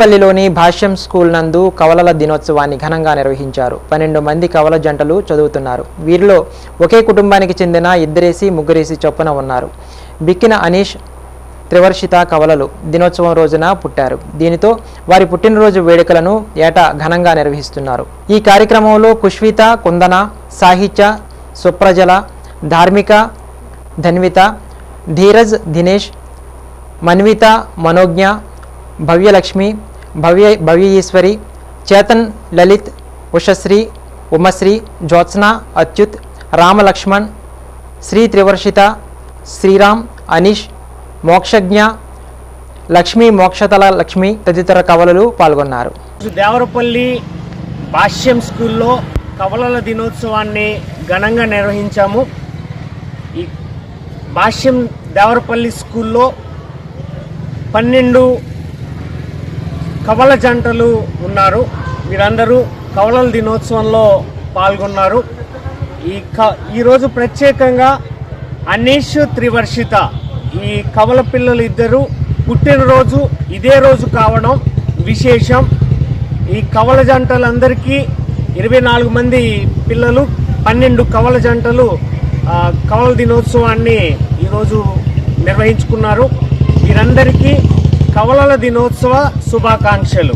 పల్లిలోని భాష్యం school నందు కవలల దినోత్సవాన్ని ఘనంగా నిర్వహించారు. 12 మంది కవల జంటలు చదువుతున్నారు. వీరిలో ఒకే కుటుంబానికి చెందిన ఇద్దరేసి ముగ్గురేసి చొప్పున ఉన్నారు. బిక్కిన అనీష్ త్రివర్షిత కవలలు దినోత్సవం రోజున పుట్టారు. దీనితో వారి పుట్టినరోజు వేడుకలను ఏటా ఘనంగా నిర్వహిస్తున్నారు. ఈ కార్యక్రమంలో కుష్విత, కుందన, సాహిత్య, సుప్రజల, ధార్మిక, ధన్విత, ధీరజ్, దినేష్, మన్విత, మనోజ్ఞ, భవ్యలక్ష్మి, భవ్య ఈశ్వరి, చేతన్, లలిత్, ఉషశ్రీ, ఉమశ్రీ, జ్యోత్స్న, అచ్యుత్, రామలక్ష్మణ్, శ్రీ త్రివర్షిత, శ్రీరామ్, అనీష్, మోక్షజ్ఞ, లక్ష్మి, మోక్షతల లక్ష్మి తదితర కవలలు పాల్గొన్నారు. దేవరపల్లి భాష్యం స్కూల్లో కవలల దినోత్సవాన్ని ఘనంగా నిర్వహించాము. ఈ భాష్యం దేవరపల్లి స్కూల్లో 12 కవల జంటలు ఉన్నారు. వీరందరూ కవలల దినోత్సవంలో పాల్గొన్నారు. ఈరోజు ప్రత్యేకంగా అనీష్, త్రివర్షిత ఈ కవల పిల్లలు ఇద్దరు పుట్టినరోజు ఇదే రోజు కావడం విశేషం. ఈ కవల జంటలందరికీ 24 మంది పిల్లలు, 12 కవల జంటలు కవల దినోత్సవాన్ని ఈరోజు నిర్వహించుకున్నారు. వీరందరికీ కవలల దినోత్సవ శుభాకాంక్షలు.